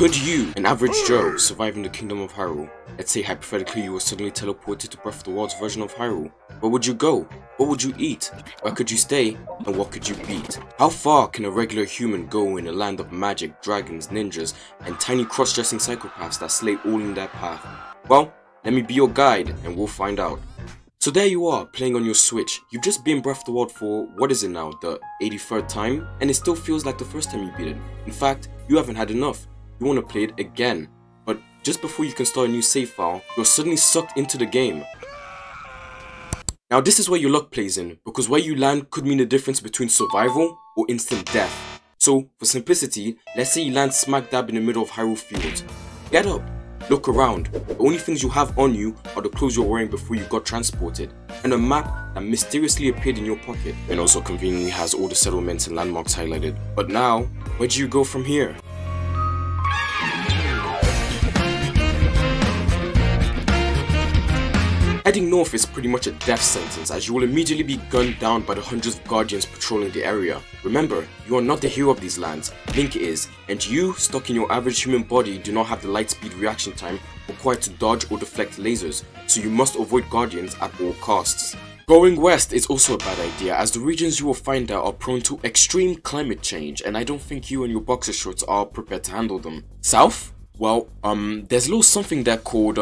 Could you, an average Joe, survive in the kingdom of Hyrule? Let's say hypothetically you were suddenly teleported to Breath of the Wild's version of Hyrule. Where would you go? What would you eat? Where could you stay? And what could you beat? How far can a regular human go in a land of magic, dragons, ninjas, and tiny cross-dressing psychopaths that slay all in their path? Well, let me be your guide and we'll find out. So there you are, playing on your Switch. You've just been Breath of the Wild for, what is it now, the 83rd time? And it still feels like the first time you beat it. In fact, you haven't had enough. You want to play it again. But just before you can start a new save file, you're suddenly sucked into the game. Now this is where your luck plays in, because where you land could mean the difference between survival or instant death. So, for simplicity, let's say you land smack dab in the middle of Hyrule Fields. Get up. Look around. The only things you have on you are the clothes you're wearing before you got transported, and a map that mysteriously appeared in your pocket, and also conveniently has all the settlements and landmarks highlighted. But now, where do you go from here? Heading north is pretty much a death sentence, as you will immediately be gunned down by the hundreds of guardians patrolling the area. Remember, you are not the hero of these lands, Link is, and you, stuck in your average human body, do not have the light speed reaction time required to dodge or deflect lasers, so you must avoid guardians at all costs. Going west is also a bad idea, as the regions you will find there are prone to extreme climate change, and I don't think you and your boxer shorts are prepared to handle them. South? Well, there's a little something there called,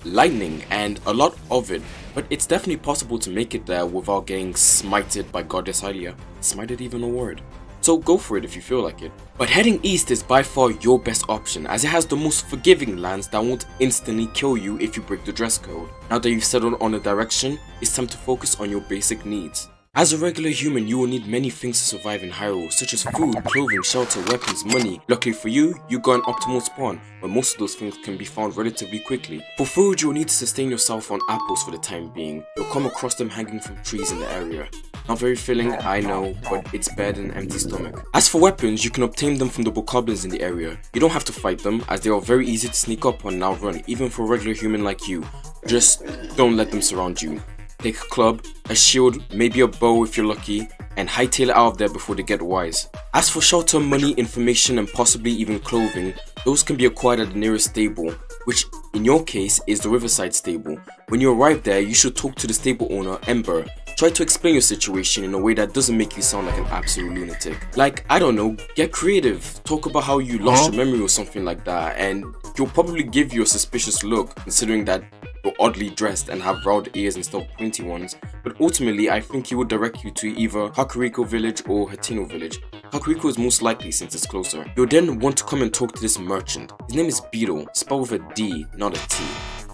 lightning, and a lot of it, but it's definitely possible to make it there without getting smited by Goddess Hylia. Smited even a word? So go for it if you feel like it. But heading east is by far your best option, as it has the most forgiving lands that won't instantly kill you if you break the dress code. Now that you've settled on a direction, it's time to focus on your basic needs. As a regular human, you will need many things to survive in Hyrule, such as food, clothing, shelter, weapons, money. Luckily for you, you got an optimal spawn, where most of those things can be found relatively quickly. For food, you will need to sustain yourself on apples for the time being. You'll come across them hanging from trees in the area. Not very filling, I know, but it's better than an empty stomach. As for weapons, you can obtain them from the bokoblins in the area. You don't have to fight them, as they are very easy to sneak up on and outrun, even for a regular human like you. Just don't let them surround you. Take a club, a shield, maybe a bow if you're lucky, and hightail it out of there before they get wise. As for shelter, money, information, and possibly even clothing, those can be acquired at the nearest stable, which in your case is the Riverside stable. When you arrive there, you should talk to the stable owner, Ember. Try to explain your situation in a way that doesn't make you sound like an absolute lunatic. Like, I don't know, get creative, talk about how you lost your memory or something like that, and he'll probably give you a suspicious look, considering that you're oddly dressed and have round ears instead of pointy ones. But ultimately, I think he would direct you to either Kakariko Village or Hateno Village. Kakariko is most likely since it's closer. You'll then want to come and talk to this merchant. His name is Beetle, spelled with a D, not a T.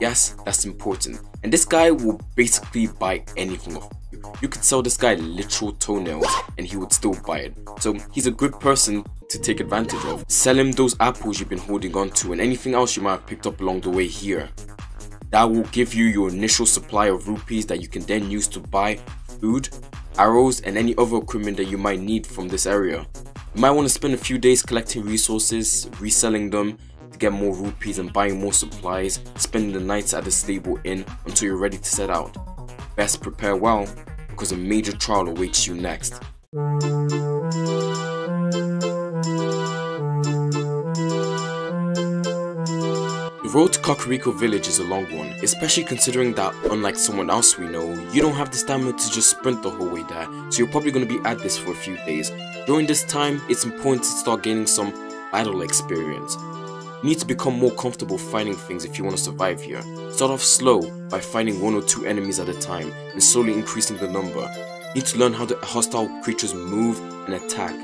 Yes, that's important. And this guy will basically buy anything off you. You could sell this guy literal toenails and he would still buy it. So he's a good person to take advantage of. Sell him those apples you've been holding on to and anything else you might have picked up along the way here. That will give you your initial supply of rupees that you can then use to buy food, arrows, and any other equipment that you might need from this area. You might want to spend a few days collecting resources, reselling them to get more rupees and buying more supplies, spending the nights at the stable inn until you're ready to set out. Best prepare well, because a major trial awaits you next. The road to Kakariko Village is a long one, especially considering that, unlike someone else we know, you don't have the stamina to just sprint the whole way there, so you're probably going to be at this for a few days. During this time, it's important to start gaining some battle experience. You need to become more comfortable fighting things if you want to survive here. Start off slow by fighting 1 or 2 enemies at a time, and slowly increasing the number. You need to learn how the hostile creatures move and attack.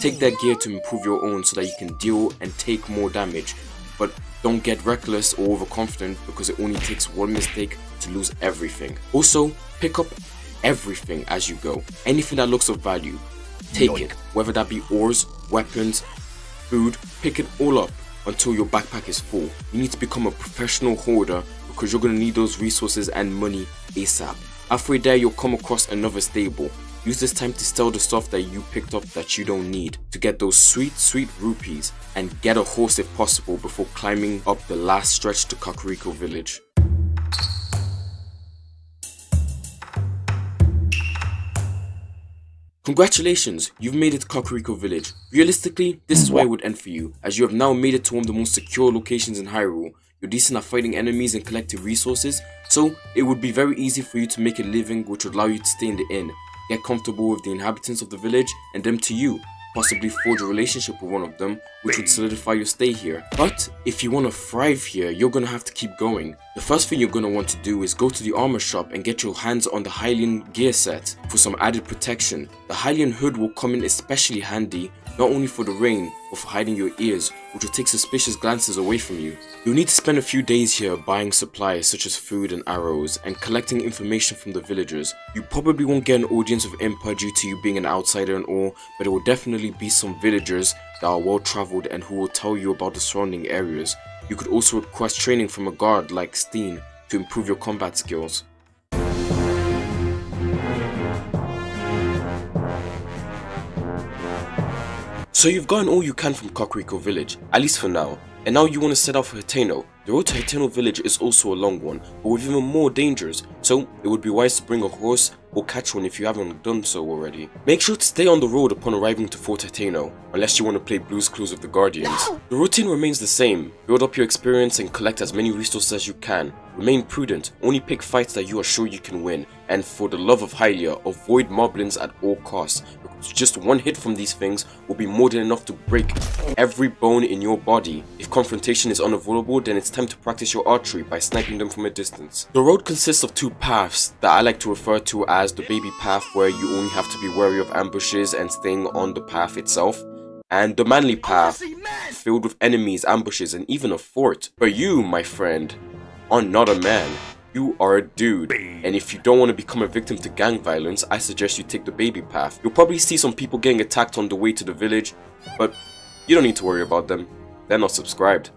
Take that gear to improve your own so that you can deal and take more damage, but don't get reckless or overconfident because it only takes one mistake to lose everything. Also, pick up everything as you go. Anything that looks of value, take it. Whether that be ores, weapons, food, pick it all up until your backpack is full. You need to become a professional hoarder because you're going to need those resources and money ASAP. Halfway there, you'll come across another stable. Use this time to sell the stuff that you picked up that you don't need to get those sweet rupees, and get a horse if possible before climbing up the last stretch to Kakariko Village. Congratulations, you've made it to Kakariko Village. Realistically, this is where it would end for you, as you have now made it to one of the most secure locations in Hyrule. You're decent at fighting enemies and collecting resources, so it would be very easy for you to make a living, which would allow you to stay in the inn, get comfortable with the inhabitants of the village and them to you, possibly forge a relationship with one of them, which would solidify your stay here. But if you want to thrive here, you're gonna have to keep going. The first thing you're gonna want to do is go to the armor shop and get your hands on the Hylian gear set for some added protection. The Hylian hood will come in especially handy, not only for the rain, but for hiding your ears, which will take suspicious glances away from you. You'll need to spend a few days here buying supplies such as food and arrows, and collecting information from the villagers. You probably won't get an audience with Impa due to you being an outsider and all, but there will definitely be some villagers that are well traveled and who will tell you about the surrounding areas. You could also request training from a guard like Steen to improve your combat skills. So you've gotten all you can from Kakariko Village, at least for now, and now you want to set out for Hateno. The road to Hateno Village is also a long one, but with even more dangers, so it would be wise to bring a horse or catch one if you haven't done so already. Make sure to stay on the road upon arriving to Fort Hateno, unless you want to play Blue's Clues with the Guardians. The routine remains the same: build up your experience and collect as many resources as you can. Remain prudent, only pick fights that you are sure you can win, and for the love of Hylia, avoid moblins at all costs. Just one hit from these things will be more than enough to break every bone in your body. If confrontation is unavoidable, then it's time to practice your archery by sniping them from a distance. The road consists of two paths that I like to refer to as the baby path, where you only have to be wary of ambushes and staying on the path itself, and the manly path, filled with enemies, ambushes, and even a fort. But you, my friend, are not a man. You are a dude, and if you don't want to become a victim to gang violence, I suggest you take the baby path. You'll probably see some people getting attacked on the way to the village, but you don't need to worry about them. They're not subscribed.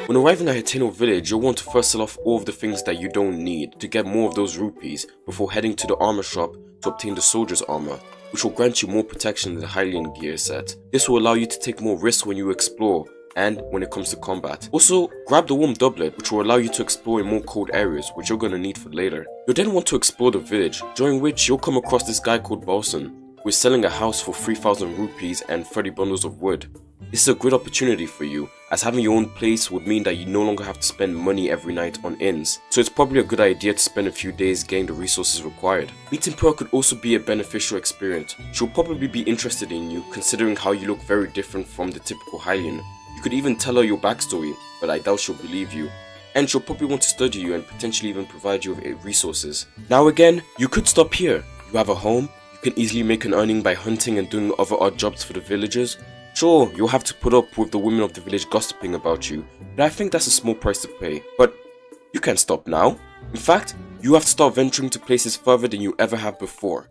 When arriving at Hateno Village, you'll want to first sell off all of the things that you don't need to get more of those rupees before heading to the armor shop to obtain the soldier's armor, which will grant you more protection than the Hylian gear set. This will allow you to take more risks when you explore and when it comes to combat. Also, grab the warm doublet, which will allow you to explore in more cold areas, which you're gonna need for later. You'll then want to explore the village, during which you'll come across this guy called Balsan, who is selling a house for 3,000 rupees and 30 bundles of wood. This is a great opportunity for you, as having your own place would mean that you no longer have to spend money every night on inns, so it's probably a good idea to spend a few days getting the resources required. Meeting Pearl could also be a beneficial experience. She'll probably be interested in you, considering how you look very different from the typical Hylian. You could even tell her your backstory, but I doubt she'll believe you. And she'll probably want to study you and potentially even provide you with resources. Now again, you could stop here. You have a home, you can easily make an earning by hunting and doing other odd jobs for the villagers. Sure, you'll have to put up with the women of the village gossiping about you, but I think that's a small price to pay. But you can't stop now. In fact, you have to start venturing to places further than you ever have before.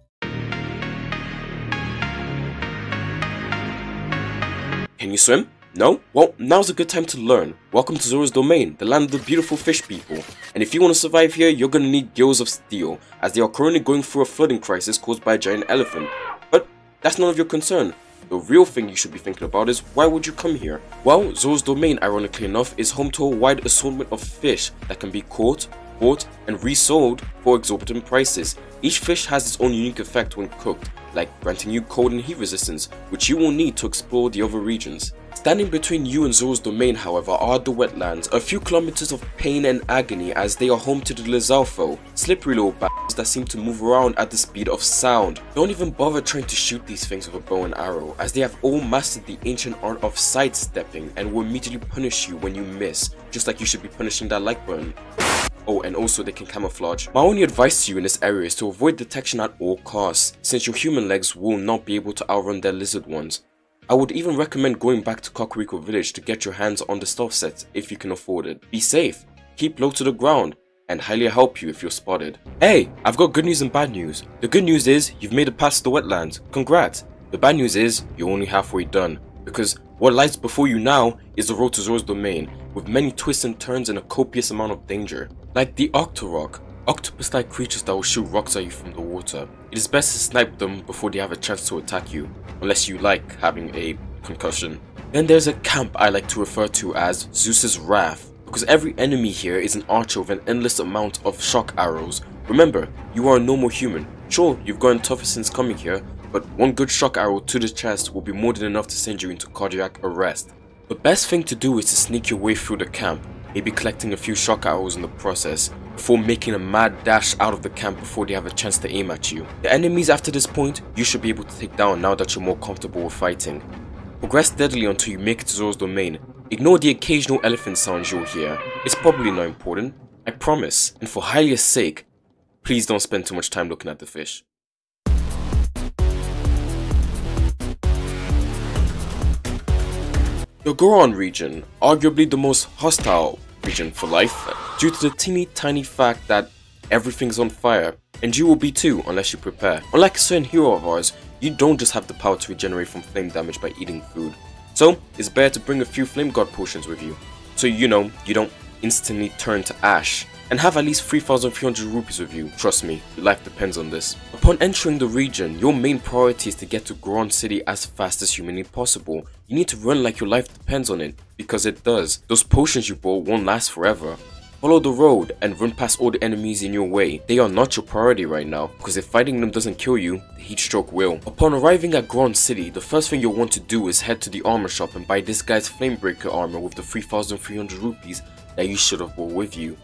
Can you swim? No? Well, now's a good time to learn. Welcome to Zora's Domain, the land of the beautiful fish people. And if you want to survive here, you're gonna need gills of steel, as they are currently going through a flooding crisis caused by a giant elephant. But that's none of your concern. The real thing you should be thinking about is, why would you come here? Well, Zora's Domain, ironically enough, is home to a wide assortment of fish that can be caught, bought, and resold for exorbitant prices. Each fish has its own unique effect when cooked, like granting you cold and heat resistance, which you will need to explore the other regions. Standing between you and Zora's Domain, however, are the wetlands, a few kilometers of pain and agony, as they are home to the Lizalfo, slippery little bastards that seem to move around at the speed of sound. Don't even bother trying to shoot these things with a bow and arrow, as they have all mastered the ancient art of sidestepping and will immediately punish you when you miss, just like you should be punishing that like button. Oh, and also they can camouflage. My only advice to you in this area is to avoid detection at all costs, since your human legs will not be able to outrun their lizard ones. I would even recommend going back to Kakariko Village to get your hands on the stealth set if you can afford it. Be safe, keep low to the ground, and Hylia help you if you're spotted. Hey, I've got good news and bad news. The good news is you've made it past the wetlands. Congrats. The bad news is you're only halfway done, because what lies before you now is the road to Zora's Domain, with many twists and turns and a copious amount of danger. Like the Octorok, octopus-like creatures that will shoot rocks at you from the water. It is best to snipe them before they have a chance to attack you, unless you like having a concussion. Then there's a camp I like to refer to as Zeus's Wrath, because every enemy here is an archer with an endless amount of shock arrows. Remember, you are a normal human. Sure, you've gotten tougher since coming here, but one good shock arrow to the chest will be more than enough to send you into cardiac arrest. The best thing to do is to sneak your way through the camp, maybe collecting a few shock arrows in the process, before making a mad dash out of the camp before they have a chance to aim at you. The enemies after this point, you should be able to take down now that you're more comfortable with fighting. Progress steadily until you make it to Zora's Domain. Ignore the occasional elephant sounds you'll hear. It's probably not important, I promise, and for Hylia's sake, please don't spend too much time looking at the fish. The Goron region, arguably the most hostile region for life, due to the teeny tiny fact that everything's on fire, and you will be too unless you prepare. Unlike a certain hero of ours, you don't just have the power to regenerate from flame damage by eating food. So, it's better to bring a few flame god potions with you, so you know you don't instantly turn to ash. And have at least 3,300 rupees with you, trust me, your life depends on this. Upon entering the region, your main priority is to get to Goron City as fast as humanly possible. You need to run like your life depends on it, because it does. Those potions you bought won't last forever. Follow the road and run past all the enemies in your way. They are not your priority right now, because if fighting them doesn't kill you, the heat stroke will. Upon arriving at Goron City, the first thing you'll want to do is head to the armor shop and buy this guy's Flamebreaker armor with the 3,300 rupees that you should have brought with you.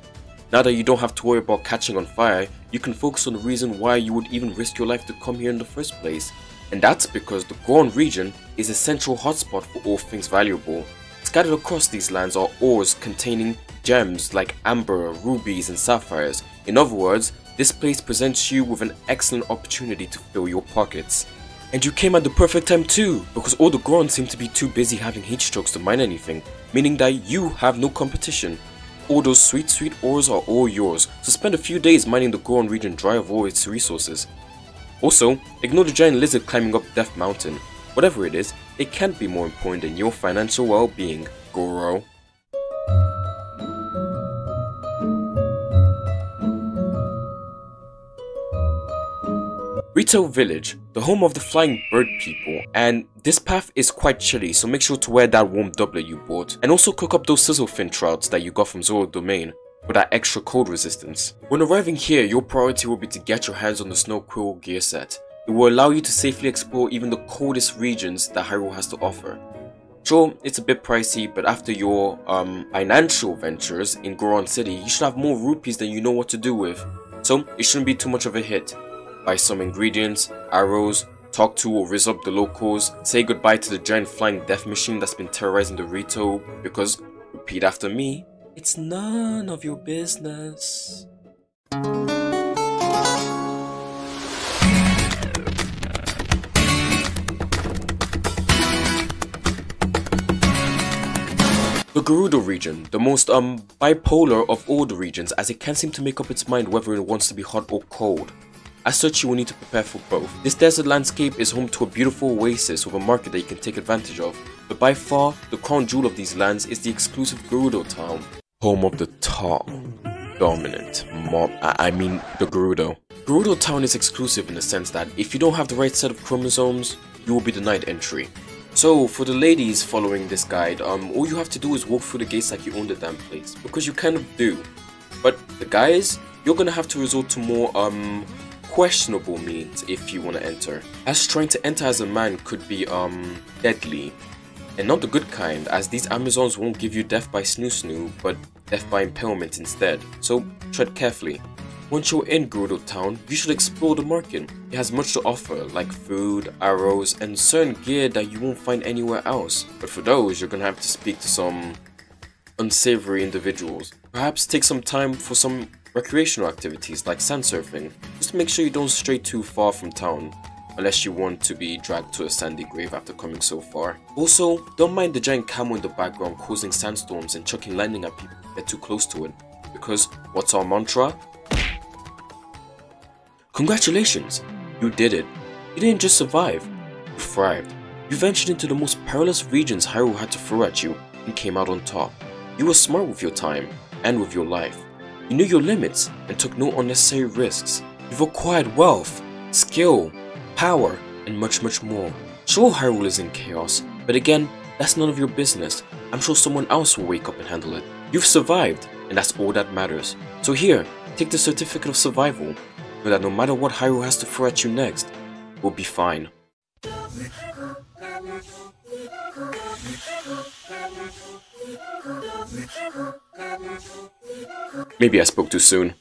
Now that you don't have to worry about catching on fire, you can focus on the reason why you would even risk your life to come here in the first place. And that's because the Goron region is a central hotspot for all things valuable. Scattered across these lands are ores containing gems like amber, rubies and sapphires. In other words, this place presents you with an excellent opportunity to fill your pockets. And you came at the perfect time too, because all the Gorons seem to be too busy having heat strokes to mine anything, meaning that you have no competition. All those sweet ores are all yours, so spend a few days mining the Goron region dry of all its resources. Also, ignore the giant lizard climbing up Death Mountain. Whatever it is, it can't be more important than your financial well-being, Goro. Rito Village, the home of the flying bird people, and this path is quite chilly, so make sure to wear that warm doublet you bought, and also cook up those sizzlefin trouts that you got from Zora Domain with that extra cold resistance. When arriving here, your priority will be to get your hands on the Snow Quill gear set. It will allow you to safely explore even the coldest regions that Hyrule has to offer. Sure, it's a bit pricey, but after your financial ventures in Goron City, you should have more rupees than you know what to do with, so it shouldn't be too much of a hit. Buy some ingredients, arrows, talk to or rizz up the locals, say goodbye to the giant flying death machine that's been terrorizing the Rito, because, repeat after me, it's none of your business. The Gerudo Region, the most bipolar of all the regions, as it can't seem to make up its mind whether it wants to be hot or cold. As such, you will need to prepare for both. This desert landscape is home to a beautiful oasis with a market that you can take advantage of, but by far, the crown jewel of these lands is the exclusive Gerudo town, home of the top, dominant mob, the Gerudo. Gerudo town is exclusive in the sense that if you don't have the right set of chromosomes, you will be denied entry. So, for the ladies following this guide, all you have to do is walk through the gates like you own the damn place, because you kind of do. But the guys, you're gonna have to resort to more, questionable means if you want to enter, as trying to enter as a man could be deadly, and not the good kind, as these Amazons won't give you death by snoo, but death by impalement instead, so tread carefully. Once you're in Gerudo town, you should explore the market. It has much to offer, like food, arrows, and certain gear that you won't find anywhere else, but for those you're gonna have to speak to some unsavory individuals. Perhaps take some time for some recreational activities like sand surfing, just to make sure you don't stray too far from town, unless you want to be dragged to a sandy grave after coming so far. Also, don't mind the giant camel in the background causing sandstorms and chucking lightning at people who get too close to it, because what's our mantra? Congratulations! You did it. You didn't just survive, you thrived. You ventured into the most perilous regions Hyrule had to throw at you and came out on top. You were smart with your time and with your life. You knew your limits and took no unnecessary risks. You've acquired wealth, skill, power, and much more. Sure, Hyrule is in chaos, but again, that's none of your business. I'm sure someone else will wake up and handle it. You've survived, and that's all that matters. So here, take the certificate of survival. Know that no matter what Hyrule has to throw at you next, we'll be fine. Maybe I spoke too soon.